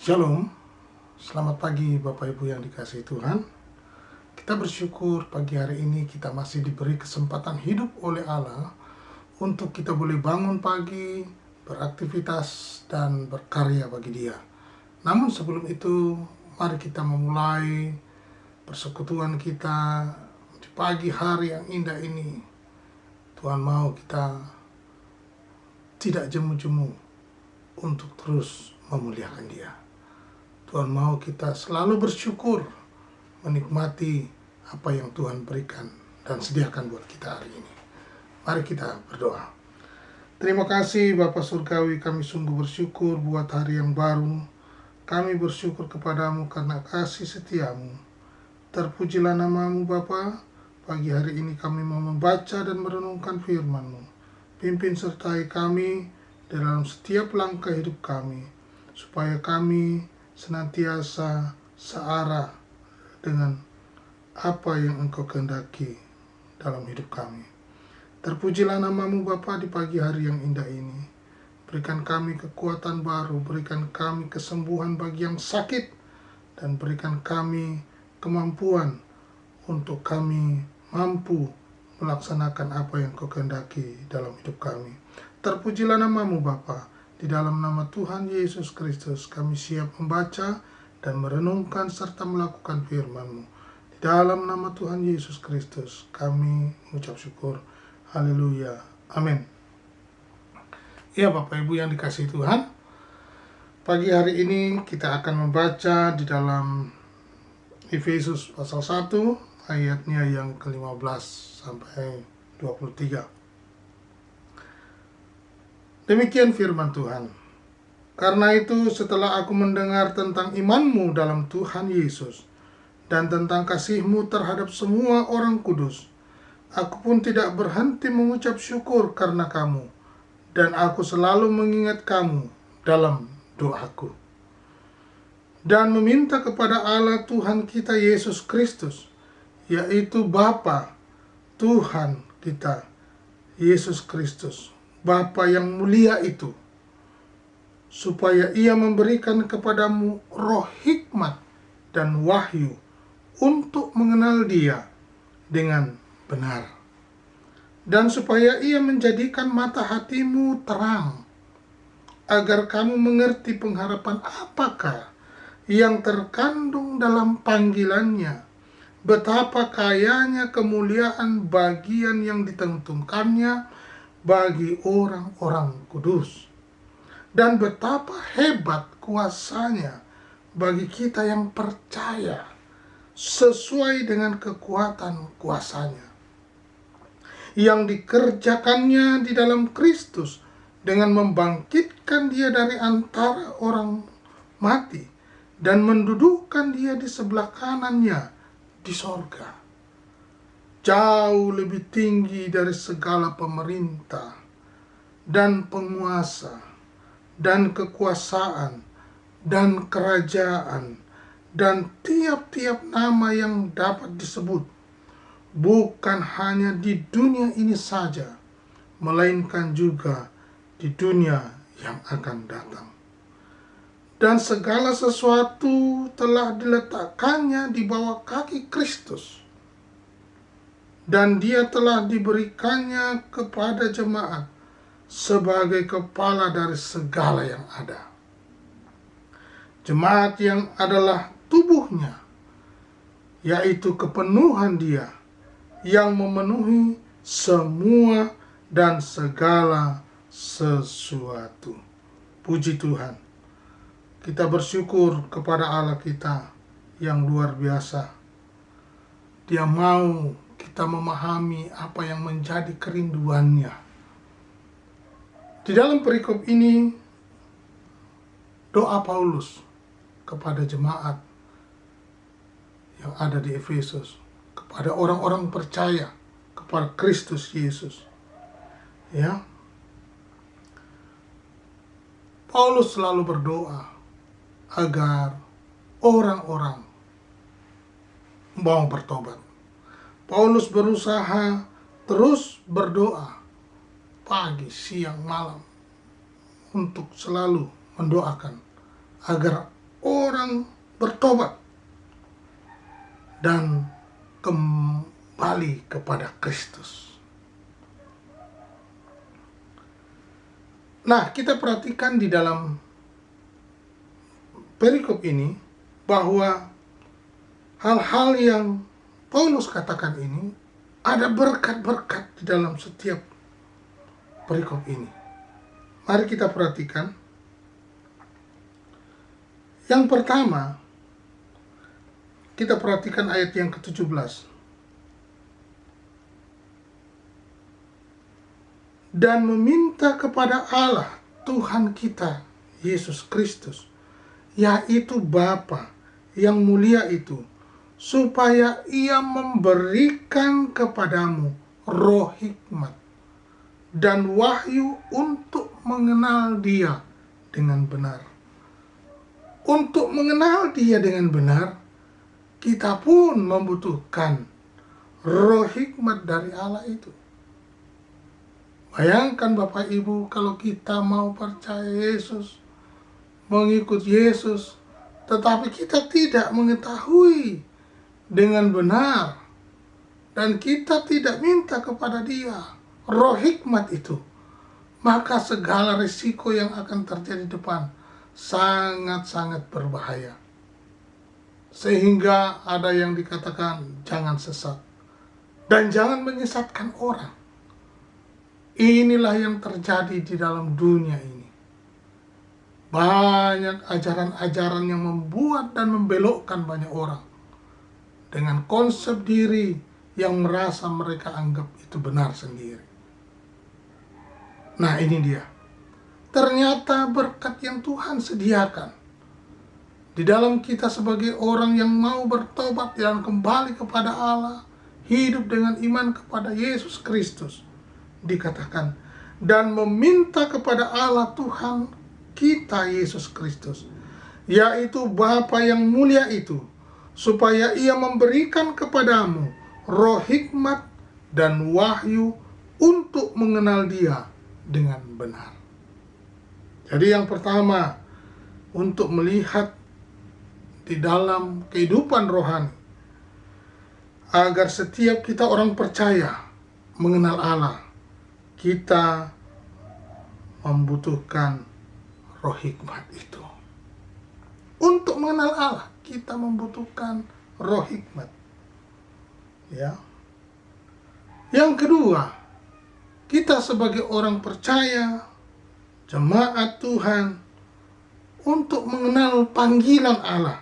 Shalom, selamat pagi Bapak Ibu yang dikasihi Tuhan. Kita bersyukur pagi hari ini kita masih diberi kesempatan hidup oleh Allah untuk kita boleh bangun pagi, beraktivitas dan berkarya bagi Dia. Namun sebelum itu, mari kita memulai persekutuan kita di pagi hari yang indah ini. Tuhan mau kita tidak jemu-jemu untuk terus memuliakan Dia. Tuhan mau kita selalu bersyukur, menikmati apa yang Tuhan berikan dan sediakan buat kita hari ini. Mari kita berdoa. Terima kasih Bapa Surgawi, kami sungguh bersyukur buat hari yang baru. Kami bersyukur kepadamu karena kasih setiamu. Terpujilah namamu Bapa. Pagi hari ini kami mau membaca dan merenungkan firman-Mu. Pimpin sertai kami dalam setiap langkah hidup kami, supaya kami senantiasa searah dengan apa yang Engkau kehendaki dalam hidup kami. Terpujilah namamu Bapa di pagi hari yang indah ini. Berikan kami kekuatan baru, berikan kami kesembuhan bagi yang sakit, dan berikan kami kemampuan untuk kami mampu melaksanakan apa yang Kau kehendaki dalam hidup kami. Terpujilah namamu Bapa. Di dalam nama Tuhan Yesus Kristus kami siap membaca dan merenungkan serta melakukan firman-Mu. Di dalam nama Tuhan Yesus Kristus kami mengucap syukur. Haleluya. Amin. Ya Bapak Ibu yang dikasihi Tuhan, pagi hari ini kita akan membaca di dalam Efesus pasal 1 ayatnya yang ke-15 sampai 23. Demikian firman Tuhan. Karena itu setelah aku mendengar tentang imanmu dalam Tuhan Yesus dan tentang kasihmu terhadap semua orang kudus, aku pun tidak berhenti mengucap syukur karena kamu, dan aku selalu mengingat kamu dalam doaku. Dan meminta kepada Allah Tuhan kita Yesus Kristus, yaitu Bapa Tuhan kita Yesus Kristus, Bapa yang mulia itu, supaya Ia memberikan kepadamu roh hikmat dan wahyu untuk mengenal Dia dengan benar, dan supaya Ia menjadikan mata hatimu terang, agar kamu mengerti pengharapan apakah yang terkandung dalam panggilannya, betapa kayanya kemuliaan bagian yang ditentukannya bagi orang-orang kudus, dan betapa hebat kuasanya bagi kita yang percaya sesuai dengan kekuatan kuasanya yang dikerjakannya di dalam Kristus dengan membangkitkan Dia dari antara orang mati dan mendudukkan Dia di sebelah kanannya di sorga, jauh lebih tinggi dari segala pemerintah dan penguasa dan kekuasaan dan kerajaan dan tiap-tiap nama yang dapat disebut, bukan hanya di dunia ini saja, melainkan juga di dunia yang akan datang. Dan segala sesuatu telah diletakkannya di bawah kaki Kristus, dan Dia telah diberikannya kepada jemaat sebagai kepala dari segala yang ada. Jemaat yang adalah tubuhnya, yaitu kepenuhan Dia yang memenuhi semua dan segala sesuatu. Puji Tuhan. Kita bersyukur kepada Allah kita yang luar biasa. Dia mau kita memahami apa yang menjadi kerinduannya. Di dalam perikop ini, doa Paulus kepada jemaat yang ada di Efesus, kepada orang-orang percaya kepada Kristus Yesus. Ya, Paulus selalu berdoa agar orang-orang mau bertobat. Paulus berusaha terus berdoa pagi, siang, malam untuk selalu mendoakan agar orang bertobat dan kembali kepada Kristus. Nah, kita perhatikan di dalam perikop ini bahwa hal-hal yang Paulus katakan ini ada berkat-berkat di dalam setiap perikop ini. Mari kita perhatikan. Yang pertama, kita perhatikan ayat yang ke-17. Dan meminta kepada Allah Tuhan kita Yesus Kristus, yaitu Bapa yang mulia itu, supaya Ia memberikan kepadamu roh hikmat dan wahyu untuk mengenal Dia dengan benar. Untuk mengenal Dia dengan benar, kita pun membutuhkan roh hikmat dari Allah itu. Bayangkan Bapak Ibu, kalau kita mau percaya Yesus, mengikut Yesus, tetapi kita tidak mengetahui dengan benar, dan kita tidak minta kepada Dia roh hikmat itu, maka segala risiko yang akan terjadi di depan sangat-sangat berbahaya. Sehingga ada yang dikatakan jangan sesat dan jangan menyesatkan orang. Inilah yang terjadi di dalam dunia ini. Banyak ajaran-ajaran yang membuat dan membelokkan banyak orang dengan konsep diri yang merasa mereka anggap itu benar sendiri. Nah, ini dia. Ternyata berkat yang Tuhan sediakan di dalam kita sebagai orang yang mau bertobat dan kembali kepada Allah, hidup dengan iman kepada Yesus Kristus. Dikatakan, dan meminta kepada Allah Tuhan kita Yesus Kristus, yaitu Bapa yang mulia itu, supaya Ia memberikan kepadamu roh hikmat dan wahyu untuk mengenal Dia dengan benar. Jadi yang pertama, untuk melihat di dalam kehidupan rohani, agar setiap kita orang percaya mengenal Allah, kita membutuhkan roh hikmat itu. Untuk mengenal Allah, kita membutuhkan roh hikmat. Ya. Yang kedua, kita sebagai orang percaya, jemaat Tuhan, untuk mengenal panggilan Allah.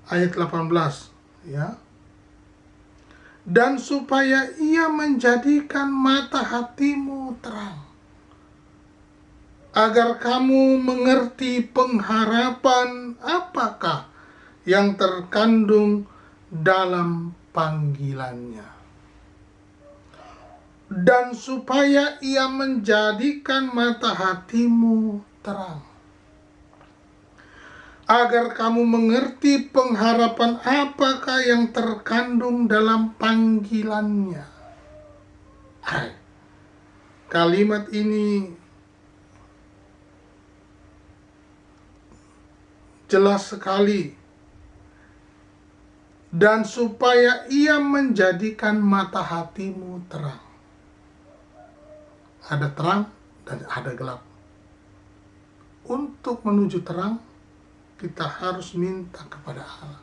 Ayat 18, ya. Dan supaya Ia menjadikan mata hatimu terang, agar kamu mengerti pengharapan apakah yang terkandung dalam panggilannya. Dan supaya Ia menjadikan mata hatimu terang, agar kamu mengerti pengharapan apakah yang terkandung dalam panggilannya. Kalimat ini jelas sekali. Dan supaya Ia menjadikan mata hatimu terang. Ada terang dan ada gelap. Untuk menuju terang, kita harus minta kepada Allah.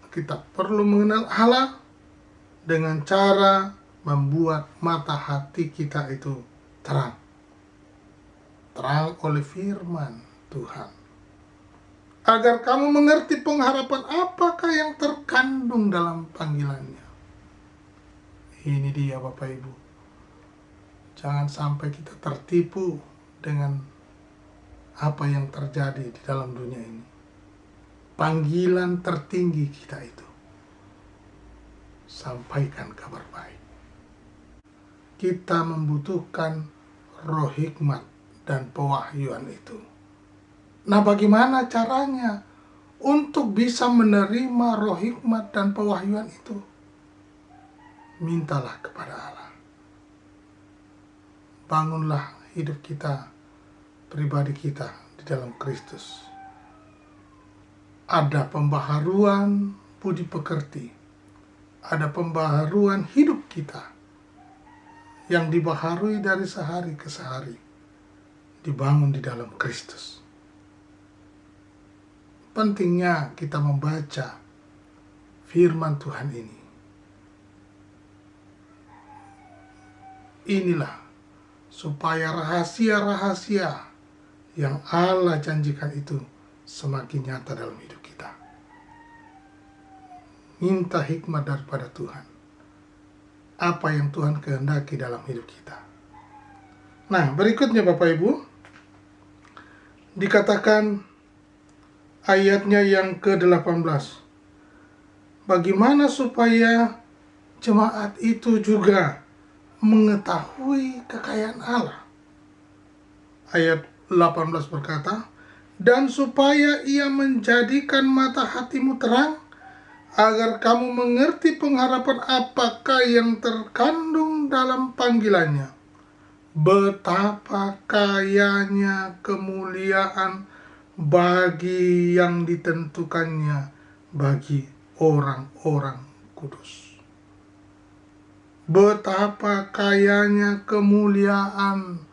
Kita perlu mengenal Allah dengan cara membuat mata hati kita itu terang. Terang oleh firman Tuhan. Agar kamu mengerti pengharapan apakah yang terkandung dalam panggilannya. Ini dia Bapak Ibu. Jangan sampai kita tertipu dengan apa yang terjadi di dalam dunia ini. Panggilan tertinggi kita itu, sampaikan kabar baik. Kita membutuhkan roh hikmat dan pewahyuan itu. Nah, bagaimana caranya untuk bisa menerima roh hikmat dan pewahyuan itu? Mintalah kepada Allah. Bangunlah hidup kita, pribadi kita di dalam Kristus. ada pembaharuan budi pekerti, ada pembaharuan hidup kita yang dibaharui dari sehari ke sehari, dibangun di dalam Kristus. Pentingnya kita membaca firman Tuhan ini. Inilah supaya rahasia-rahasia yang Allah janjikan itu semakin nyata dalam hidup kita. Minta hikmat daripada Tuhan. Apa yang Tuhan kehendaki dalam hidup kita. Nah, berikutnya Bapak Ibu, dikatakan ayatnya yang ke-18. Bagaimana supaya jemaat itu juga mengetahui kekayaan Allah? Ayat 18 berkata, dan supaya ia menjadikan mata hatimu terang, agar kamu mengerti pengharapan apakah yang terkandung dalam panggilannya, betapa kayanya kemuliaan bagi yang ditentukannya bagi orang-orang kudus. Betapa kayanya kemuliaan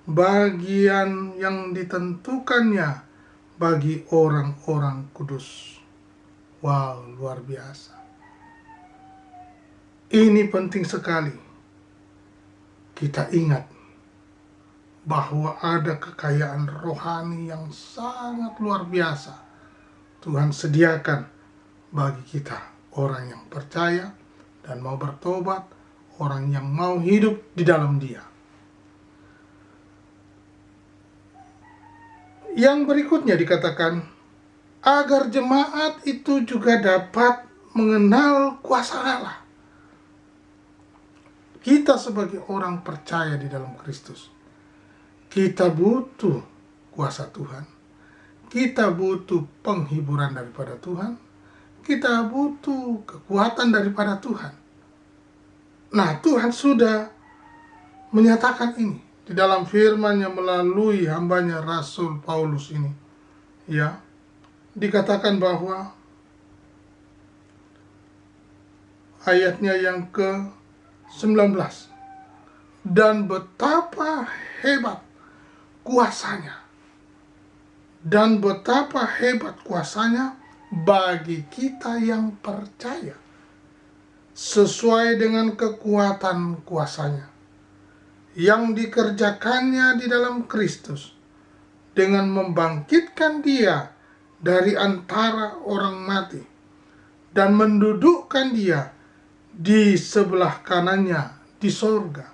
bagian yang ditentukannya bagi orang-orang kudus. Wow, luar biasa. Ini penting sekali. Kita ingat bahwa ada kekayaan rohani yang sangat luar biasa Tuhan sediakan bagi kita, orang yang percaya dan mau bertobat, orang yang mau hidup di dalam Dia. Yang berikutnya dikatakan, agar jemaat itu juga dapat mengenal kuasa Allah. Kita sebagai orang percaya di dalam Kristus, kita butuh kuasa Tuhan. Kita butuh penghiburan daripada Tuhan. Kita butuh kekuatan daripada Tuhan. Nah, Tuhan sudah menyatakan ini di dalam firman-Nya melalui hambanya Rasul Paulus ini. Ya, dikatakan bahwa ayatnya yang ke-19, dan betapa hebat kuasanya, dan betapa hebat kuasanya bagi kita yang percaya, sesuai dengan kekuatan kuasanya yang dikerjakannya di dalam Kristus, dengan membangkitkan Dia dari antara orang mati dan mendudukkan Dia di sebelah kanannya di sorga,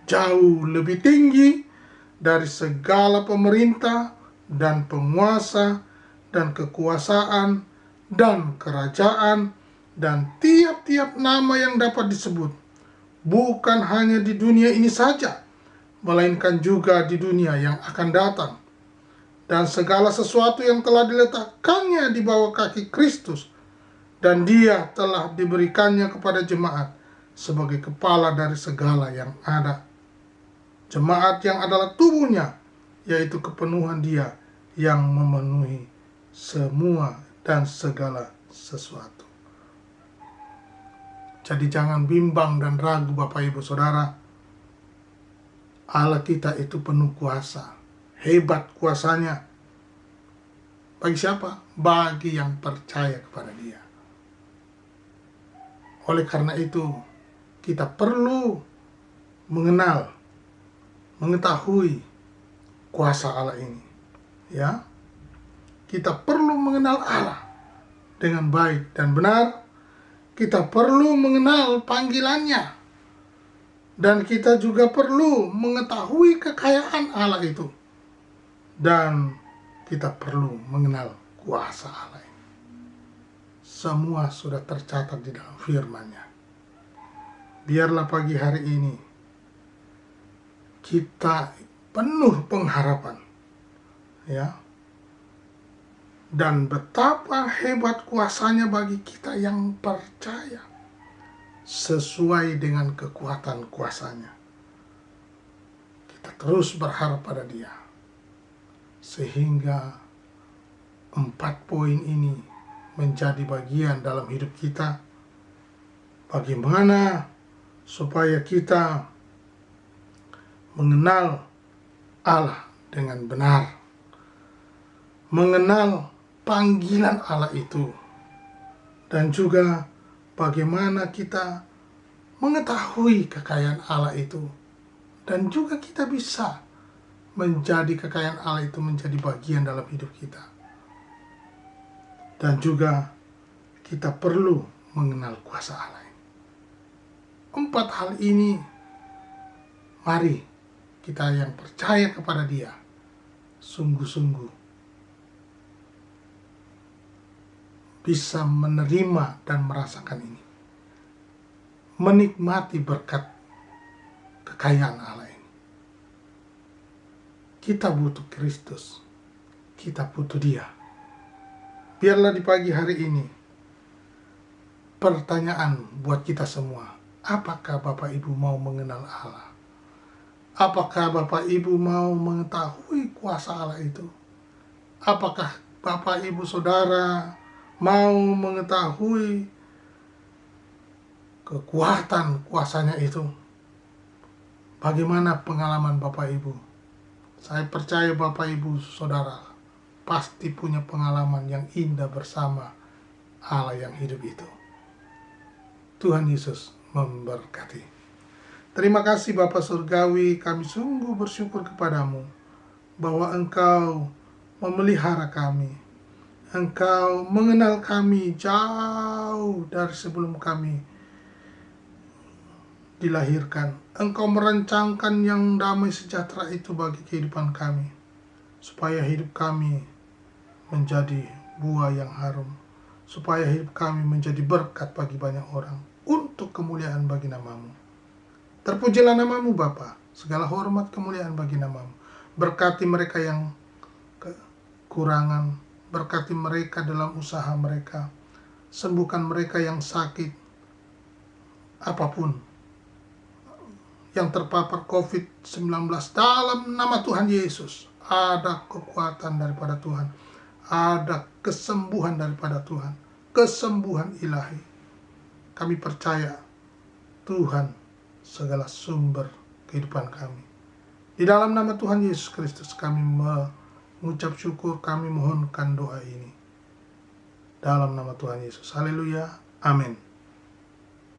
jauh lebih tinggi dari segala pemerintah dan penguasa dan kekuasaan dan kerajaan dan tiap-tiap nama yang dapat disebut, bukan hanya di dunia ini saja, melainkan juga di dunia yang akan datang. Dan segala sesuatu yang telah diletakkannya di bawah kaki Kristus, dan Dia telah diberikannya kepada jemaat sebagai kepala dari segala yang ada. Jemaat yang adalah tubuhnya, yaitu kepenuhan Dia yang memenuhi semua dan segala sesuatu. Jadi jangan bimbang dan ragu Bapak Ibu Saudara. Allah kita itu penuh kuasa, hebat kuasanya. Bagi siapa? Bagi yang percaya kepada Dia. Oleh karena itu, kita perlu mengenal, mengetahui kuasa Allah ini. Ya, kita perlu mengenal Allah dengan baik dan benar. Kita perlu mengenal panggilannya, dan kita juga perlu mengetahui kekayaan Allah itu, dan kita perlu mengenal kuasa Allah ini. Semua sudah tercatat di dalam firman-Nya. Biarlah pagi hari ini kita penuh pengharapan, ya, dan betapa hebat kuasanya bagi kita yang percaya, sesuai dengan kekuatan kuasanya. Kita terus berharap pada Dia, sehingga 4 poin ini menjadi bagian dalam hidup kita. Bagaimana supaya kita mengenal Allah dengan benar, mengenal panggilan Allah itu, dan juga bagaimana kita mengetahui kekayaan Allah itu, dan juga kita bisa menjadi kekayaan Allah itu menjadi bagian dalam hidup kita. Dan juga kita perlu mengenal kuasa Allah. 4 hal ini, mari kita yang percaya kepada Dia sungguh-sungguh bisa menerima dan merasakan ini, menikmati berkat kekayaan Allah ini. Kita butuh Kristus, kita butuh Dia. Biarlah di pagi hari ini pertanyaan buat kita semua, apakah Bapak Ibu mau mengenal Allah? Apakah Bapak Ibu mau mengetahui kuasa Allah itu? Apakah Bapak Ibu Saudara mau mengetahui kekuatan kuasanya itu? Bagaimana pengalaman Bapak Ibu? Saya percaya Bapak Ibu Saudara pasti punya pengalaman yang indah bersama Allah yang hidup itu. Tuhan Yesus memberkati. Terima kasih Bapa Surgawi, kami sungguh bersyukur kepadamu bahwa Engkau memelihara kami. Engkau mengenal kami jauh dari sebelum kami dilahirkan. Engkau merancangkan yang damai sejahtera itu bagi kehidupan kami, supaya hidup kami menjadi buah yang harum, supaya hidup kami menjadi berkat bagi banyak orang, untuk kemuliaan bagi nama-Mu. Terpujilah nama-Mu Bapa, segala hormat kemuliaan bagi nama-Mu. Berkati mereka yang kekurangan, berkati mereka dalam usaha mereka, sembuhkan mereka yang sakit, apapun yang terpapar COVID-19, dalam nama Tuhan Yesus. Ada kekuatan daripada Tuhan, ada kesembuhan daripada Tuhan, kesembuhan ilahi. Kami percaya Tuhan segala sumber kehidupan kami. Di dalam nama Tuhan Yesus Kristus kami mengucap syukur, kami mohonkan doa ini. Dalam nama Tuhan Yesus. Haleluya. Amin.